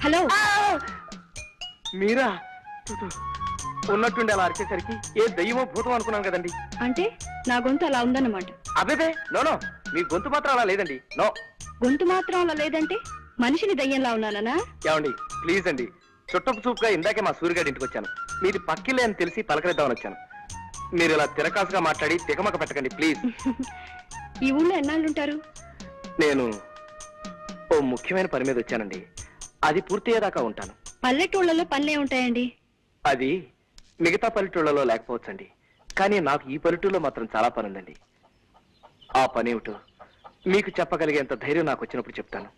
హలో, మీరా? ఉన్నట్టుండి అలా అరిచేసరికి ఏ దయ్యమో భూతం అనుకున్నాను కదండి. అంటే నా గొంతు అలా ఉందన్నమాట. అబేబే, నో, మీ గొంతు మాత్రం అలా లేదండి. నో. గొంతు మాత్రం అలా లేదంటే మనిషిని దయ్యంలా ఉన్నానా? ఏమండి, ప్లీజ్ అండి. చుట్టపు చూపుగా ఇందాకే మా సూర్యగాడి ఇంటికి వచ్చాను. మీది పక్కిలే అని తెలిసి పలకరిద్దామని వచ్చాను. మీరు ఇలా తిరకాసుగా మాట్లాడి తికమక పెట్టకండి ప్లీజ్. ఈ ఊళ్ళో ఎన్నాళ్ళుంటారు? నేను ఓ ముఖ్యమైన పని మీద వచ్చానండి. అది పూర్తయ్యేదాకా ఉంటాను. పల్లెటూళ్ళలో పనులే ఉంటాయండి. అది మిగతా పల్లెటూళ్ళలో లేకపోవచ్చండి, కానీ నాకు ఈ పల్లెటూళ్ళలో మాత్రం చాలా పని ఉందండి. ఆ పని ఏమిటో మీకు చెప్పగలిగేంత ధైర్యం నాకు వచ్చినప్పుడు చెప్తాను.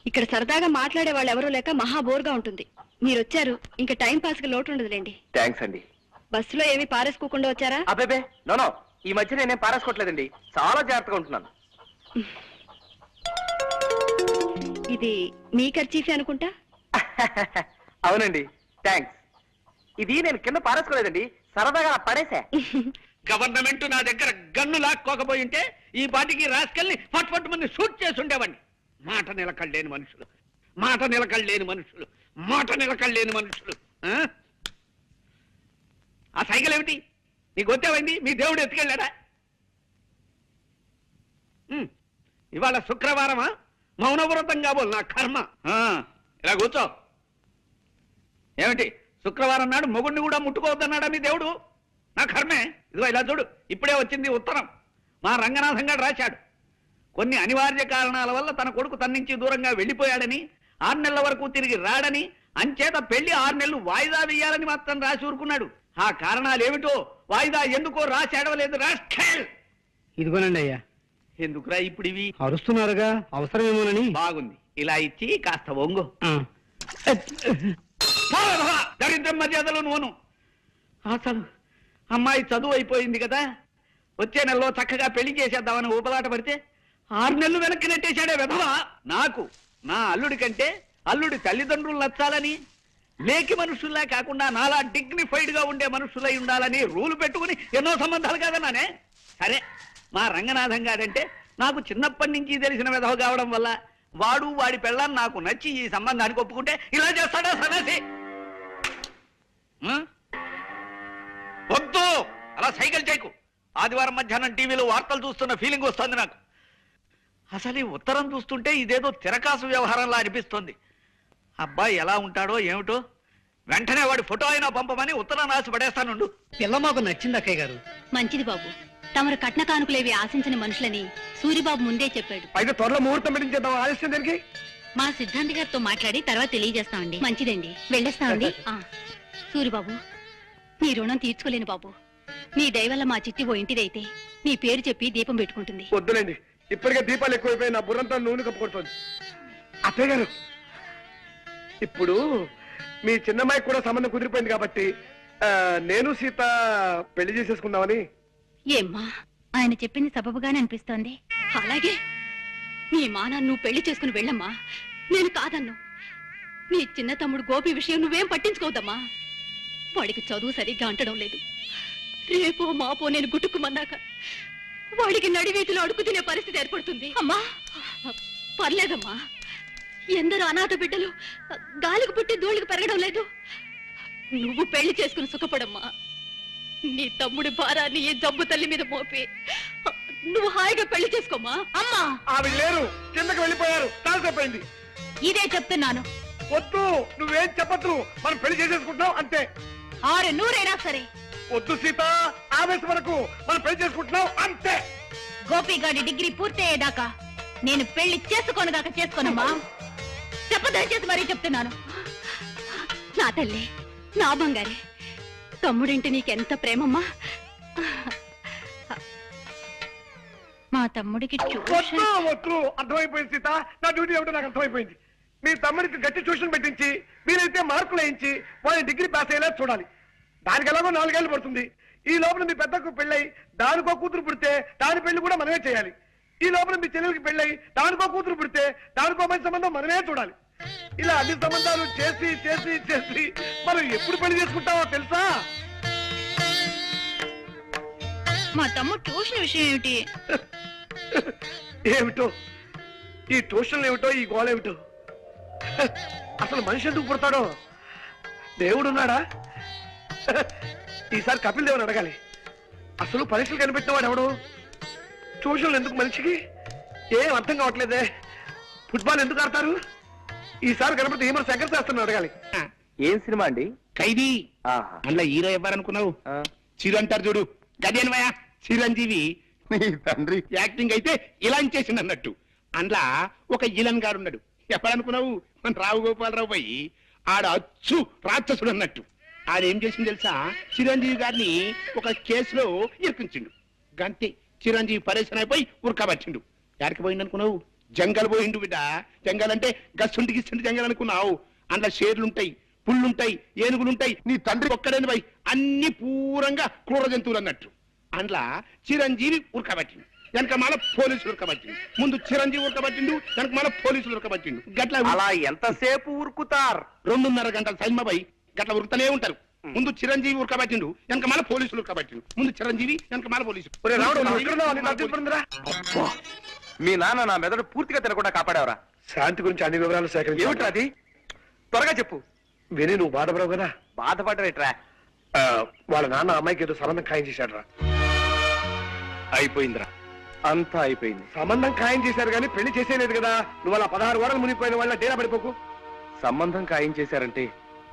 ఇక్కడ సరదాగా మాట్లాడే వాళ్ళు ఎవరూ లేక మహా బోర్గా ఉంటుంది. మీరు వచ్చారు, ఇంకా టైం పాస్ కి లోటు ఉండదులేండి. థ్యాంక్స్ అండి. బస్సులో ఏమీ పారేసుకోకుండా వచ్చారా? అబ్బేబే, నో, ఈ మధ్య నేనేం పారేసుకోవట్లేదండి, చాలా జాగ్రత్తగా ఉంటున్నాను. ఇది మీ ఖర్చీఫే అనుకుంటా. అవునండి, థ్యాంక్స్. ఇది నేను కింద పారేసుకోలేదండి, సరదాగా పడేసా. గవర్నమెంట్ నా దగ్గర గన్ను లాక్కోకపోయి ఉంటే ఈ పాటికి రాసుకెళ్ళి ఫట్ మంది షూట్ చేసి ఉండేవాడిని. మాట నిలకడలేని మనుషులు. ఆ? ఆ సైకిల్ ఏమిటి? నీకు వచ్చేవైంది? మీ దేవుడు ఎత్తుకెళ్ళాడా? ఇవాళ శుక్రవారమా? మౌనవ్రతం కాబోలు నా కర్మ. ఇలా కూర్చో. ఏమిటి శుక్రవారం నాడు మొగుడిని కూడా ముట్టుకోవద్దన్నాడా మీ దేవుడు? నా కర్మే. ఇదిగో ఇలా చూడు, ఇప్పుడే వచ్చింది ఉత్తరం. మా రంగనాథం గారు రాశాడు. కొన్ని అనివార్య కారణాల వల్ల తన కొడుకు తన నుంచి దూరంగా వెళ్ళిపోయాడని, 6 నెలల వరకు తిరిగి రాడని, అంచేత పెళ్లి 6 నెలలు వాయిదా వేయాలని మాత్రం రాసి ఊరుకున్నాడు. ఆ కారణాలు ఏమిటో వాయిదా ఎందుకో రాసి అడవలేదు. రాష్ట్ర ఇదిగోనండి అయ్యా. ఎందుకురా ఇప్పుడు ఇవి? అరుస్తున్నారుగా, అవసరమేమోనని. బాగుంది, ఇలా ఇచ్చి కాస్త ఒంగు. దరిద్రం మర్యాదలు నువ్వును. అసలు అమ్మాయి చదువు అయిపోయింది కదా, వచ్చే నెలలో చక్కగా పెళ్లి చేసేద్దామని ఊపలాట పడితే 6 నెలలు వెనక్కి నెట్టేశాడే విధవా. నాకు నా అల్లుడి కంటే అల్లుడి తల్లిదండ్రులు నచ్చాలని, లేకి మనుషుల్లా కాకుండా నాలా డిగ్నిఫైడ్ గా ఉండే మనుషులై ఉండాలని రూలు పెట్టుకుని ఎన్నో సంబంధాలు కాదన్నానే. సరే, మా రంగనాథం గారంటే నాకు చిన్నప్పటి నుంచి తెలిసిన విధవ కావడం వల్ల వాడు వాడి పెళ్ళాన్ని నాకు నచ్చి ఈ సంబంధానికి ఒప్పుకుంటే ఇలా చేస్తాడా సన్నాసి? వద్దు, అలా సైకిల్ చేయకు. ఆదివారం మధ్యాహ్నం టీవీలో వార్తలు చూస్తున్న ఫీలింగ్ వస్తుంది నాకు. అసలు ఈ ఉత్తరం చూస్తుంటే ఇదేదో తిరకాసు వ్యవహారంలా అనిపిస్తుంది. అబ్బాయి ఎలా ఉంటాడో ఏమిటో, వెంటనే వాడి ఫోటో అయినా పంపమని ఉత్తరం రాసి పడేస్తానుండు. పిల్ల మాకు నచ్చింది అక్కయ్య గారు. మంచిది బాబు. తమరు కట్న కానుకలేవి ఆశించని మనుషులని సూరిబాబు ముందే చెప్పాడు. అయితే త్వరలో ముహూర్తం పెట్టించేద్దాం. ఆలస్యం దానికి మా సిద్ధాంతి గారితో మాట్లాడి తర్వాత తెలియజేస్తామండి. మంచిదండి, వెళ్ళేస్తామండి. సూరిబాబు, నీ రుణం తీర్చుకోలేను బాబు. నీ దయవల్ల మా చిట్టి ఓ ఇంటిదైతే నీ పేరు చెప్పి దీపం పెట్టుకుంటుంది. వద్దులేండి, ఇప్పటికే దీపాలు ఎక్కువైపోయి నా బుర్రంతా నూనె కప్పుకొడుతోంది. అత్తయ్య గారు, ఇప్పుడు మీ చిన్నమ్మాయికి కూడా సంబంధం కుదిరిపోయింది కాబట్టి నేను సీత పెళ్లి చేసేసుకుందామని. ఏమ్మా, ఆయన చెప్పింది సబబుగానే అనిపిస్తోంది. అలాగే నీ మానాన్ని నువ్వు పెళ్లి చేసుకుని వెళ్ళమ్మా, నేను కాదన్ను. నీ చిన్న తమ్ముడు గోపి విషయం నువ్వేం పట్టించుకోవద్దమ్మా. వాడికి చదువు సరిగ్గా అంటడం లేదు. రేపో మాపో నేను గుట్టుకుమన్నాక వాడికి నడివీధిలో అడుగు తినే పరిస్థితి ఏర్పడుతుంది. అమ్మా, పర్లేదమ్మా. ఎందరో అనాథ బిడ్డలు గాలికి పుట్టి ధూళికి పెరగడం లేదు. నువ్వు పెళ్లి చేసుకుని సుఖపడమ్మా. నీ తమ్ముడి భారాన్ని ఈ జబ్బు తల్లి మీద మోపి నువ్వు హాయిగా పెళ్లి చేసుకోమా. అమ్మా, ఆవిడ లేరు, కిందకి వెళ్ళిపోయారు. తాల్సైపోయింది. ఇదే చెప్తున్నాను. వద్దు, నువ్వేం చెప్పద్దు. మనం పెళ్లి చేసేసుకుంటున్నాం అంతే. 600 సరే. వద్దు సీత, ఆవేశం వరకు మనం పెళ్లి చేసుకుంటున్నాం అంతే. గోపిగాడి డిగ్రీ పూర్తయ్యేదాకా నేను పెళ్లి చేసుకోనుగాక చేసుకోనమ్మా. చెప్పదయచేసి మరీ చెప్తున్నాను. నా తల్లి, నా బంగారే, తమ్ముడింటి నీకెంత ప్రేమమ్మా. మా తమ్ముడికి వద్దు వద్దు, అర్థమైపోయింది సీత. నా డ్యూటీ ఏమిటో నాకు అర్థమైపోయింది. మీ తమ్ముడికి గట్టి ట్యూషన్ పెట్టించి మీరైతే మార్కులు వేయించి వాళ్ళని డిగ్రీ పాస్ అయ్యేలా చూడాలి. దానికి ఎలాగో 4 ఏళ్ళు పడుతుంది. ఈ లోపల మీ పెద్దకు పెళ్ళై దానికో కూతురు పుడితే దాని పెళ్లి కూడా మనమే చేయాలి. ఈ లోపల మీ చెల్లెలకి పెళ్ళై దానికో కూతురు పుడితే దానికో మంచి సంబంధం మనమే చూడాలి. ఇలా అన్ని సంబంధాలు చేసి చేసి చేసి మనం ఎప్పుడు పెళ్లి చేసుకుంటామో తెలుసా? మా తమ్ముడు ట్యూషన్ విషయం ఏమిటి? ఏమిటో ఈ ట్యూషన్లు ఏమిటో, ఈ గోళ ఏమిటో. అసలు మనిషి ఎందుకు పుడతాడో? దేవుడున్నాడా? ఈసారి కపిల్ దేవుని అడగాలి. అసలు పరీక్షలు కనిపెట్టిన వాడు ఎవడు? ట్యూషన్లు ఎందుకు మనిషికి? ఏం అర్థం కావట్లేదే. ఫుట్బాల్ ఎందుకు ఆడతారు? ఈసారి కనపడితే ఏమో శంకర్ శాస్త్రం అడగాలి. ఏం సినిమా అండి? ఖైదీ. ఆహా. అందులో హీరో ఎవరనుకున్నావు? చిరు అంటారు చూడు, గదేనమయ్య చిరంజీవి. నీ తండ్రి యాక్టింగ్ అయితే ఇలా చేసింది అన్నట్టు. అందులో ఒక ఇలన్ గారు ఉన్నాడు. ఎప్పుడనుకున్నావు? మన రావు గోపాలరావు పోయి ఆడ అచ్చు రాక్షసుడు అన్నట్టు. ఆడేం చేసింది తెలుసా? చిరంజీవి గారిని ఒక కేసులో ఇరికించిండు. గంతే, చిరంజీవి పరేషన్ అయిపోయి ఉరకబట్టిండు. ఎక్కడికి పోయిండు అనుకున్నావు? జంగల్ పోయిండు బిడ్డ. జంగల్ అంటే గస్సుంటి గిస్సుంటి జంగల్ అనుకున్నావు? అందులో షేర్లుంటాయి, పుళ్ళుంటాయి, ఏనుగులుంటాయి. నీ తండ్రి ఒక్కడని పోయి అన్ని పూరంగా క్రూర జంతువులు అన్నట్టు. అందులో చిరంజీవి ఉరకబట్టిండు. వెనక మళ్ళీ పోలీసులు ఉరకబట్టిండు. ముందు చిరంజీవి ఉరకబట్టిండు, వెనక మళ్ళీ పోలీసులు ఉరకబట్టిండు. గట్ల అలా ఎంతసేపు ఉరుకుతారు? 2.5 గంటల సైన్మా పోయి గట్ల ఉరుకుతూనే ఉంటారు. ముందు చిరంజీవి ఉరకబట్టిండు, వెనక మళ్ళీ పోలీసులు ఉరకబట్టిండు. ముందు చిరంజీవి, వెనక మళ్ళీ పోలీసులు. అబ్బా, మీ నాన్న నా మెదడు పూర్తిగా తినకుండా కాపాడేవరా? శాంతి గురించి అన్ని వివరాలు సేకరించి ఏమిట్రా అది? త్వరగా చెప్పు. విని నువ్వు బాధపడవు కదా. బాధపడరేట్రా? వాళ్ళ నాన్న అమ్మాయికి ఏదో సంబంధం ఖాయం చేశాడు రా. అయిపోయిందిరా, అంతా అయిపోయింది. సంబంధం ఖాయం చేశారు కానీ పెళ్లి చేసేయలేదు కదా. నువ్వు అలా 16 వారాలు మునిగిపోయిన వాళ్ళ డేరా పడిపోకు. సంబంధం ఖాయం చేశారంటే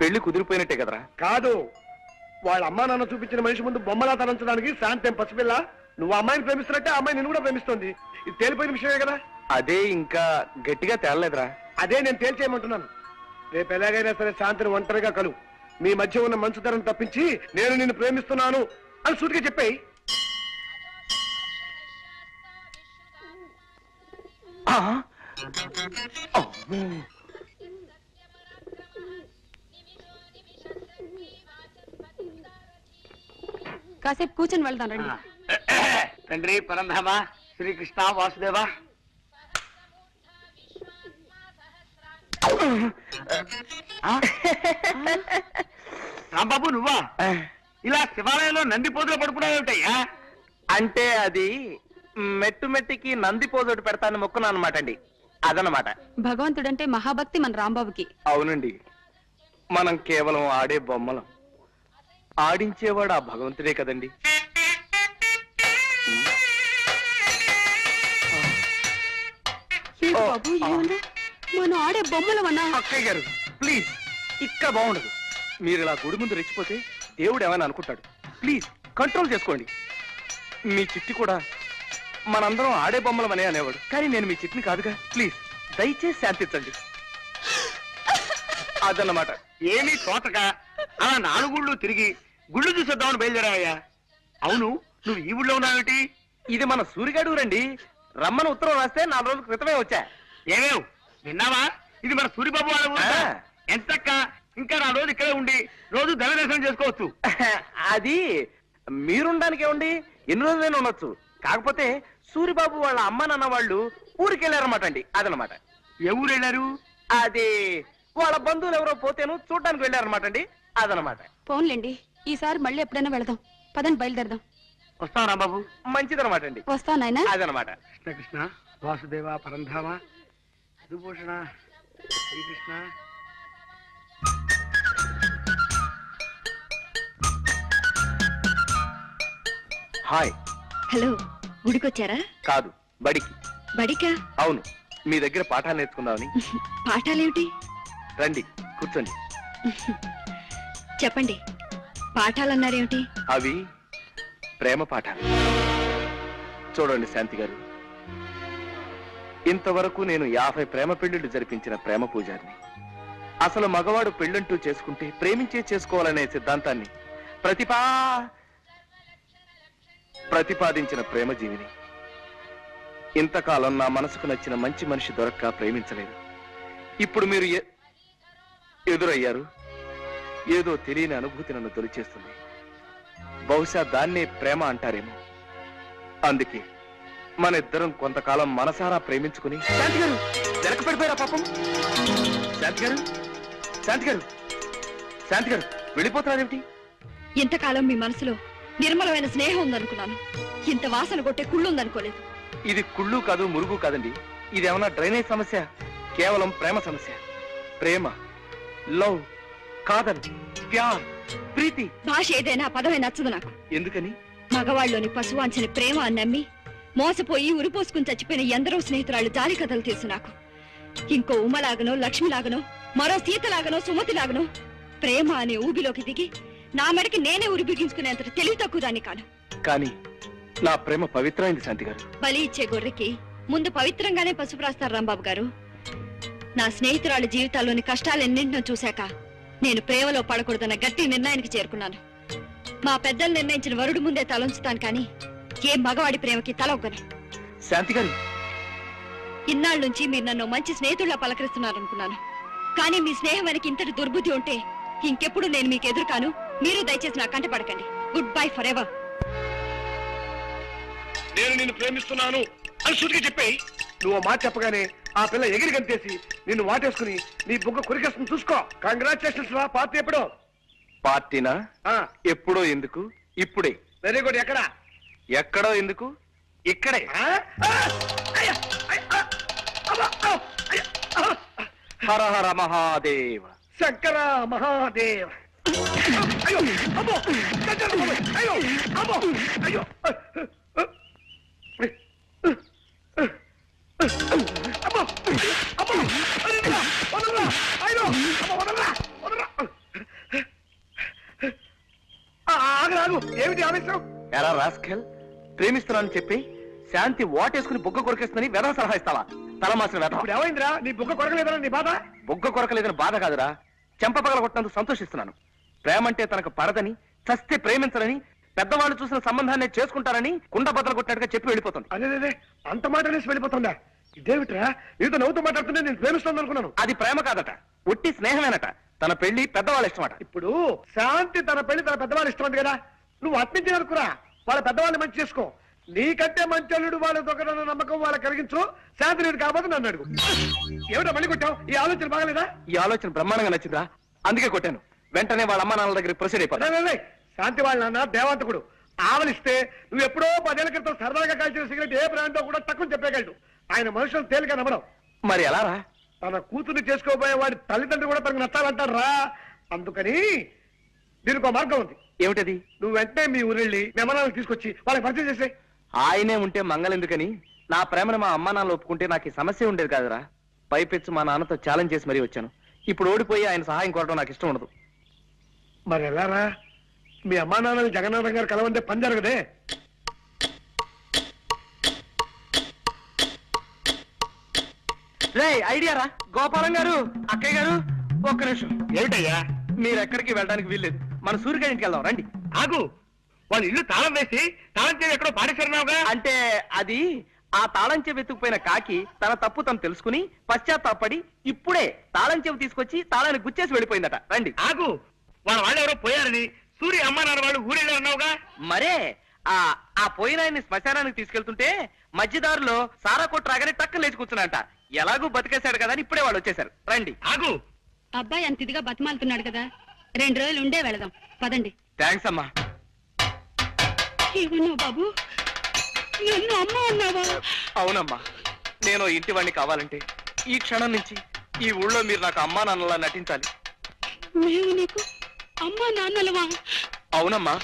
పెళ్లి కుదిరిపోయినట్టే కదరా? కాదు, వాళ్ళ అమ్మా నాన్న చూపించిన మనిషి ముందు బొమ్మలా తరంచడానికి శాంతి పసిపిల్ల. నువ్వు అమ్మాయిని ప్రేమిస్తున్నట్టే అమ్మాయి నిన్ను కూడా ప్రేమిస్తుంది. ఇది తేలిపోయిన విషయమే కదా. అదే ఇంకా గట్టిగా తేలలేదురా. అదే నేను తేల్చేయమంటున్నాను. రేపు ఎలాగైనా సరే శాంతిని ఒంటరిగా కలు. మీ మధ్య ఉన్న మంచుతరం తప్పించి నేను నిన్ను ప్రేమిస్తున్నాను అని సూటిగా చెప్పాయి. కాసేపు కూర్చొని వెళ్దాం రండి. తండ్రి పరంధామ శ్రీకృష్ణ వాసుదేవ. రాంబాబు నువ్వా ఇలా శివాలయంలో నంది పోతులు పడుకున్నావుటయ్యా? అంటే అది మెట్టు మెట్టికి నంది పోజోటి పెడతాను మొక్కున్నా అనమాట అండి, అదనమాట. భగవంతుడంటే మహాభక్తి మన రాంబాబుకి. అవునండి, మనం కేవలం ఆడే బొమ్మలం, ఆడించేవాడు ఆ భగవంతుడే కదండి. మనం ఆడే బొమ్మలమన్నా. అక్కయ్య గారు ప్లీజ్, ఇక్కడ బాగుండదు. మీరు ఇలా గుడి ముందు రెచ్చిపోతే దేవుడు ఏమైనా అనుకుంటాడు. ప్లీజ్ కంట్రోల్ చేసుకోండి. మీ చిట్టి కూడా మనందరం ఆడే బొమ్మలమనే అనేవాడు, కానీ నేను మీ చిట్టిని కాదుగా. ప్లీజ్ దయచేసి శాంతించండి. అదన్నమాట. ఏమీ తోటక అలా 4 గుళ్ళు తిరిగి గుళ్ళు చూసేద్దామని బయలుదేరావయ్యా. అవును, నువ్వు ఈ ఊళ్ళో ఉన్నావేటి? ఇది మన సూరిగాడు రండి, రమ్మని ఉత్తరం రాస్తే 4 రోజుల క్రితమే వచ్చా. ఏమేవ్ విన్నావా? ఇది మన సూరిబాబు వాళ్ళ ఊరు. ఆ. ఎంతక్క ఇంకా 4 రోజులు ఇక్కడే ఉండి రోజు దైవ దర్శనం చేసుకోవచ్చు. అది మీరుండడానికి ఏమండి, ఎన్ని రోజులైనా ఉండొచ్చు. కాకపోతే సూరిబాబు వాళ్ళ అమ్మ నాన్న వాళ్ళు ఊరికి వెళ్ళారన్నమాట అండి, అదనమాట. ఏ ఊరు వెళ్ళారు? అది వాళ్ళ బంధువులు ఎవరో పోతేను చూడడానికి వెళ్ళారన్నమాట అండి, అదనమాట. పోన్లేండి, ఈసారి మళ్ళీ ఎప్పుడైనా వెళదాం. పదండి బయలుదేరదాం. వస్తావు రాంబాబు? మంచిదనమాట అండి, వస్తా నాయనా. అదనమాట. కృష్ణ కృష్ణ వాసుదేవ పరంధామ మధుభూషణ శ్రీకృష్ణ. హాయ్. హలో, గుడికొచ్చారా? కాదు, బడికి. బడికా? అవును, మీ దగ్గర పాఠాలు నేర్చుకుందామని. పాఠాలేమిటి? రండి కూర్చోండి. చెప్పండి, పాఠాలన్నారేమిటి? అవి ప్రేమ పాఠాలు. చూడండి శాంతి గారు, ఇంతవరకు నేను 50 ప్రేమ పెళ్లిళ్లు జరిపించిన ప్రేమ పూజారిని. అసలు మగవాడు పెళ్ళంటూ చేసుకుంటే ప్రేమించే చేసుకోవాలనే సిద్ధాంతాన్ని ప్రతిపాదించిన ప్రేమ జీవిని. ఇంతకాలం నా మనసుకు నచ్చిన మంచి మనిషి దొరక్క ప్రేమించలేదు. ఇప్పుడు మీరు ఎదురయ్యారు. ఏదో తెలియని అనుభూతి నన్ను తొలిచేస్తుంది. బహుశా దాన్నే ప్రేమ అంటారేమో. అందుకే మన ఇద్దరం కొంతకాలం మనసారా ప్రేమించుకుని. శాంతి గారు వెనక పడిపోయారా పాపం? శాంతి గారు, శాంతి గారు, శాంతి గారు వెళ్ళిపోతున్నారేమిటి? ఇంతకాలం మీ మనసులో నిర్మలమైన స్నేహం ఉందనుకున్నాను. ఇంత వాసన కొట్టే కుళ్ళు ఉందనుకోలేదు. ఇది కుళ్ళు కాదు, మురుగు కాదండి. ఇది ఏమన్నా డ్రైనేజ్ సమస్య? కేవలం ప్రేమ సమస్య. ప్రేమ, లవ్, కాదల్, ప్యార్, ప్రీతి. భాష ఏదైనా పదమే నచ్చదు నాకు. ఎందుకని? మగవాళ్ళలోని పశువాంచని ప్రేమ అని నమ్మి మోసపోయి ఉరిపోసుకుని చచ్చిపోయిన ఎందరో స్నేహితురాళ్ళు జాలి కథలు తెలుసు నాకు. ఇంకో ఉమ్మలాగనో, లక్ష్మిలాగనో, మరో సీతలాగనో, సుమతిలాగనో ప్రేమ అనే ఊబిలోకి దిగి నా మెడకి నేనే ఉరి బిగించుకునేంత తెలివి తక్కువ దాన్ని కాను. కానీ నా ప్రేమ పవిత్రమైంది శాంతి గారు. బలి ఇచ్చే గొర్రెకి ముందు పవిత్రంగానే పసుపు రాస్తారు రాంబాబు గారు. నా స్నేహితురాళ్ళ జీవితాల్లోని కష్టాలెన్నింటినో చూశాక నేను ప్రేమలో పడకూడదన్న గట్టి నిర్ణయానికి చేరుకున్నాను. మా పెద్దలు నిర్ణయించిన వరుడు ముందే తలంచుతాను, కానీ ఏ మగవాడి ప్రేమకి తలొగ్గను. శాంతి గారు, ఇన్నాళ్ళ నుంచి మీరు నన్ను మంచి స్నేహితుల్లా పలకరిస్తున్నారనుకున్నాను. కానీ మీ స్నేహం వెనక ఇంతటి దుర్బుద్ధి ఉంటే ఇంకెప్పుడు నేను మీకు ఎదురు కాను. మీరు దయచేసి నా కంట పడకండి. Good bye for ever. నేను నిన్ను ప్రేమిస్తున్నాను అని సూటిగా చెప్పాయి. నువ్వు ఆ మాట చెప్పగానే ఆ పిల్ల ఎగిరి గంతేసి నిన్ను వాటేసుకుని నీ బుగ్గ కొరికేస్తుంది. చూసుకో. కంగ్రాచులేషన్స్ రా. పార్టీ ఎప్పుడో? పార్టీనా? ఎప్పుడో ఎందుకు? ఇప్పుడే. Very good. ఎక్కడ? ఎక్కడో ఎందుకు? ఇక్కడే. హర హర మహాదేవ. శంకర మహాదేవ. అయ్యో అమ్మో, అయ్యో అమ్మో, అయ్యో అమ్మో, అమ్మో, వదలరా, అయ్యో అమ్మో, వదలరా, వదలరా. ఆగు. ఏమిటి ఆవేశం? ఎరా రాస్కెల్, ప్రేమిస్తున్నానని చెప్పి శాంతి వాటేసుకుని బుగ్గ కొరికేస్తుందని వెధవ సలహా ఇస్తావా? తలమాసిన వెధవ. ఇప్పుడు ఏమైందిరా? నీ బుగ్గ కొరకలేదని నీ బాధ? బుగ్గ కొరకలేదని బాధ కాదురా, చెంప పగల కొట్టినందుకు సంతోషిస్తున్నాను. ప్రేమంటే తనకు పడదని, చస్తే ప్రేమించరని, పెద్దవాళ్ళు చూసిన సంబంధాన్ని చేసుకుంటారని కుండ బద్దలు కొట్టినట్టుగా చెప్పి వెళ్ళిపోతుంది. అదే అంత మాట అనేసి వెళ్ళిపోతుందా? ఇదేమిట్రా, నీతో నవ్వుతూ మాట్లాడుతుంటే నేను ప్రేమిస్తాను అనుకున్నాను. అది ప్రేమ కాదట, ఒట్టి స్నేహమేనట. తన పెళ్లి పెద్దవాళ్ళ ఇష్టమట. ఇప్పుడు శాంతి తన పెళ్లి తన పెద్దవాళ్ళు ఇష్టం కదా, నువ్వు అట్నుంచి అనుకురా. వాళ్ళ పెద్దవాళ్ళని మంచి చేసుకో. నీకంటే మంచి అల్లుడు వాళ్ళ దొంగదన్న నమ్మకం వాళ్ళకి కలిగించు. శాంతిని కాకపోతే నన్ను అడుగు. ఏమిటో మళ్ళీ కొట్టావు? ఈ ఆలోచన బాగలేదా? ఈ ఆలోచన బ్రహ్మాండంగా నచ్చిందా, అందుకే కొట్టాను. వెంటనే వాళ్ళ అమ్మ నాన్నల దగ్గర ప్రొసీడ్ అయిపోతా. లే, లే, లే. శాంతి వాళ్ళ నాన్న దేవాంతకుడు. ఆవలిస్తే నువ్వు ఎప్పుడో 10 ఏళ్ల క్రితం సరదాగా కాల్చిన సిగరెట్ ఏ బ్రాండో కూడా తక్కువ చెప్పగలడు. ఆయన మనుషులు తేలిక నమ్మడం. మరి ఎలా రా? తన కూతుర్ని చేసుకోబోయే వాడి తల్లిదండ్రులు కూడా తనకు నచ్చాలంటారు రా. అందుకని దీనికి ఒక మార్గం ఉంది. ఏమిటది? నువ్వు వెంటనే మీ ఊరెళ్ళి మీ అమ్మనాన్నకి తీసుకొచ్చి వాళ్ళకి పరిచయం చేసే. ఆయనే ఉంటే మంగళెందుకని నా ప్రేమను మా అమ్మ నాన్నలు ఒప్పుకుంటే నాకు ఈ సమస్య ఉండేది కాదురా. పైపెచ్చు మా నాన్నతో ఛాలెంజ్ చేసి మరీ వచ్చాను. ఇప్పుడు ఓడిపోయి ఆయన సహాయం కోరడం నాకు ఇష్టం ఉండదు. మరి ఎలారా? మీ అమ్మా నాన్నని జగన్నాథం గారు కలవంటే పని జరగదే. రే ఐడియా రా. గోపాలం గారు, అక్కయ్య గారు, ఒక్క నిమిషం. ఏమిటయ్యా? మీరు ఎక్కడికి వెళ్ళడానికి వీల్లేదు. మన సూర్యగారి ఇంటికి వెళ్దాం రండి. ఆగు, వాళ్ళ ఇల్లు తాళం వేసి తాళం చేసి ఎక్కడో పాడేశారున్నావుగా. అంటే అది ఆ తాళం చెవి వెతుకుపోయిన కాకి తన తప్పు తను తెలుసుకుని పశ్చాత్తాపడి ఇప్పుడే తాళం చెవి తీసుకొచ్చి తాళాన్ని గుచ్చేసి వెళ్ళిపోయిందట. రండి. ఆగు, వాళ్ళు ఎవరో పోయారని సూర్య అమ్మ నాన్న వాళ్ళు ఊరెళ్ళారన్నావుగా. మరే ఆ పోయిన ఆయన్ని శ్మశానానికి తీసుకెళ్తుంటే మధ్యదారులో సారా కొట్టు రాగానే టక్కన లేచి కూర్చున్నాంట. ఎలాగూ బతికేశాడు కదా అని ఇప్పుడే వాళ్ళు వచ్చేసారు. రండి. ఆగు, అబ్బాయి అంత ఇదిగా బతిమాలుతున్నాడు కదా, 2 రోజులు ఉండే వెళదాం. పదండి. థ్యాంక్స్ అమ్మా. ఏమన్నావు బాబు? నన్ను అమ్మ అన్నావా? అవునమ్మా, నేను ఇంటి వాడిని కావాలంటే ఈ క్షణం నుంచి ఈ ఊళ్ళో మీరు నాకు అమ్మా నాన్నలా నటించాలి. మేము నీకు అమ్మా నాన్నలవా? అవునమ్మా.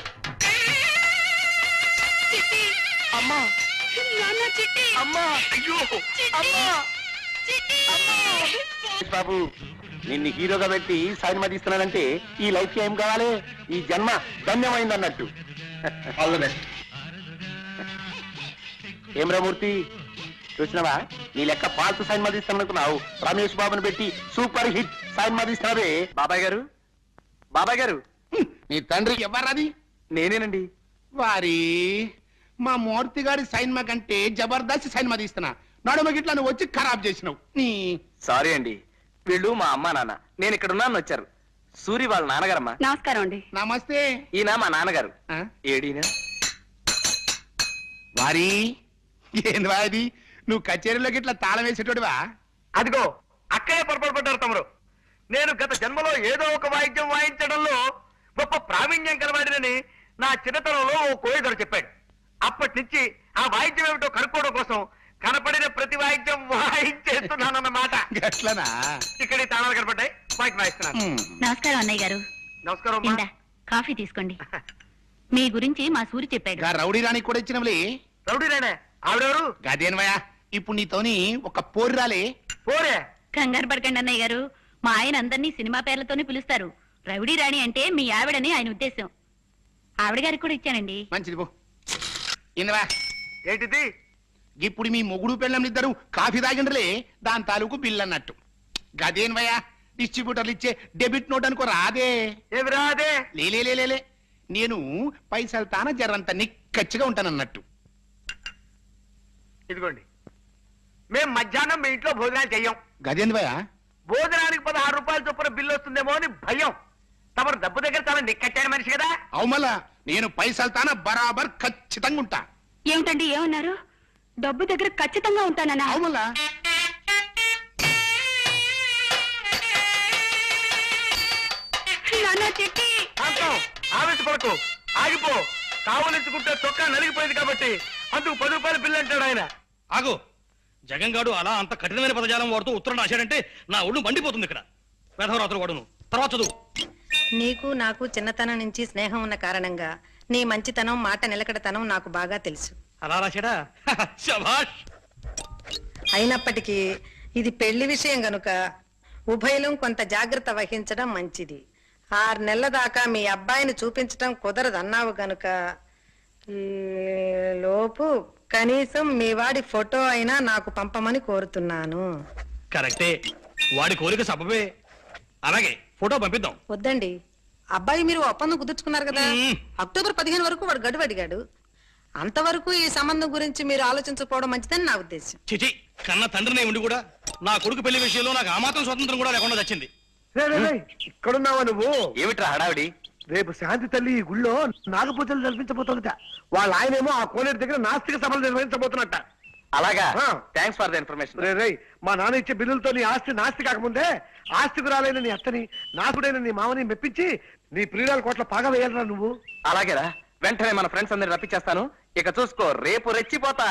చిట్టి, అమ్మా, నాన్న చిట్టి, అమ్మా, అయ్యో, అమ్మా, చిట్టి. బాబు నిన్ను హీరోగా పెట్టి సినిమా తీస్తున్నానంటే ఈ లైఫ్ కి ఏం కావాలి? ఈ జన్మ ధన్యమైంది అన్నట్టు. ఏం రామూర్తి, చూసినావా? నీ లెక్క పాల్తు సినిమా తీస్తాననుకున్నావు, రమేష్ బాబుని పెట్టి సూపర్ హిట్ సినిమా తీస్తున్నావే. బాబాయ్ గారు, బాబాయ్ గారు. నీ తండ్రి ఎవరాది? నేనేనండి. వారి మా మూర్తి గారి సినిమా కంటే జబర్దస్త్ సినిమా తీస్తున్నా, నడుమ గిట్లా నువ్వు వచ్చి ఖరాబ్ చేసినావు. నీ సారీ అండి, వీళ్ళు మా అమ్మా నాన్న. నేను ఇక్కడ ఉన్నాను వచ్చారు. సూరి వాళ్ళ నాన్నగారమ్మా. నమస్కారం అండి. నమస్తే. ఈయన మా నాన్నగారు. ఆ? ఏడీనా? వారి ఏంది వాది? నువ్వు కచేరీలోకి ఇట్లా తాళం వేసేటోడివా? అదిగో అక్కడే పొరపాటు పడ్డారు తమరు. నేను గత జన్మలో ఏదో ఒక వాయిద్యం వాయించడంలో గొప్ప ప్రావీణ్యం కలవాడినని నా చిన్నతనంలో ఓ కోయిదరు చెప్పాడు. అప్పటి నుంచి ఆ వాయిద్యం ఏమిటో కనుక్కోవడం కోసం కనపడిన ప్రతి వాయిద్యం వాయించేస్తున్నానన్నమాట. గట్లనా? ఇక్కడ ఈ తాళాలు కనపడ్డాయి, వాయిద్యం వాయిస్తున్నాను. నమస్కారం అన్నయ్య గారు. నమస్కారం అమ్మా. ఇందా కాఫీ తీసుకోండి. మీ గురించి మా సూరి చెప్పాడు. గా రౌడీ రాణి కూడా ఇచ్చినవులే. రౌడీనేనే ఆవిడెవరు? గదేనవయ్యా, ఇప్పుడు నీతోని ఒక పోరు రాలే. పోరే. కంగారు పడకండి అన్నయ్య గారు, మా ఆయన అందరినీ సినిమా పేర్లతోనే పిలుస్తారు. రౌడీ రాణి అంటే మీ ఆవిడని ఆయన ఉద్దేశం. ఆవిడ గారికి కూడా ఇచ్చానండి. మంచిది పో. ఇందవా, ఏంటిది? ఇప్పుడు మీ మొగుడు పెళ్ళం ఇద్దరు కాఫీ తాగిండ్రలే, దాని తాలూకు బిల్ అన్నట్టు. గదేనవయ్యా, డిస్ట్రిబ్యూటర్లు ఇచ్చే డెబిట్ నోట్ అనుకో రాదే. ఏమి రాదే? లేలే, నేను పైసలు తాన జరంత నిక్కచ్చిగా ఉంటానన్నట్టు. ఇదిగోండి, మేం మధ్యాహ్నం మీ ఇంట్లో భోజనాలు చెయ్యం. గదేంద్వయ్యా, భోజనానికి 16 రూపాయల చొప్పున బిల్లు వస్తుందేమో అని భయం. తమరు డబ్బు దగ్గర చాలా నిక్కచ్చాడు మనిషి కదా. అవుమలా నేను పైసలు తాన బరాబర్ ఖచ్చితంగా ఉంటా. ఏమిటండి ఏమన్నారు? డబ్బు దగ్గర ఖచ్చితంగా ఉంటానన్నా? అవుమలా చిట్టి, ఆవేశపడకు, ఆగిపో. కావలించుకుంటే చొక్కా నలిగిపోయింది కాబట్టి అందుకు 10 రూపాయల బిల్లు అంటాడు ఆయన. ఆగు. జగన్ గాడు అలా అంత కఠినమైన పదజాలం వాడుతూ ఉత్తరం రాశాడంటే నా ఒళ్ళు మండిపోతుంది. ఇక్కడ వేధవరాత్రులు వాడును. తర్వాత చదువు. నీకు నాకు చిన్నతనం నుంచి స్నేహం ఉన్న కారణంగా నీ మంచితనం, మాట నిలకడతనం నాకు బాగా తెలుసు. అలా రాశాడా? శభాష్. అయినప్పటికీ ఇది పెళ్లి విషయం గనుక ఉభయలం కొంత జాగ్రత్త వహించడం మంచిది. 6 నెలల దాకా మీ అబ్బాయిని చూపించటం కుదరదన్నావు గనుక ఈ లోపు కనీసం మీ వాడి ఫోటో అయినా నాకు పంపమని కోరుతున్నాను. కరెక్టే, వాడి కోరిక సబబే. అలాగే ఫోటో పంపిద్దాం. వద్దండి, అబ్బాయి మీరు ఒప్పందం కుదుర్చుకున్నారు కదా. అక్టోబర్ 15 వరకు వాడు గడువు అడిగాడు. అంతవరకు ఈ సంబంధం గురించి మీరు ఆలోచించకపోవడం మంచిదని నా ఉద్దేశం. చిచి, కన్న తండ్రినే ఉండి కూడా నా కొడుకు పెళ్లి విషయంలో నాకు ఆ మాత్రం స్వతంత్రం కూడా లేకుండా వచ్చింది. ఇక్కడున్నావా నువ్వు? ఏమిట్రా హడావిడి? రేపు శాంతి తల్లి ఈ గుళ్ళో నాగపూజలు జరిపించబోతుందట. వాళ్ళ ఆయనేమో ఆ కోనేరు దగ్గర నాస్తిక సభలు నిర్వహించబోతున్నట్ట. అలాగా? ఆ. Thanks for the information. రే మా నాన్న ఇచ్చే బిల్లులతో నీ ఆస్తి నాస్తి కాకముందే ఆస్తికురాలైన నీ అత్తని నాకుడైన నీ మామని మెప్పించి నీ ప్రియురాల కోట్ల పాగా వేయాలరా నువ్వు. అలాగేరా, వెంటనే మన ఫ్రెండ్స్ అందరిని రప్పించేస్తాను. ఇక చూసుకో, రేపు రెచ్చిపోతా.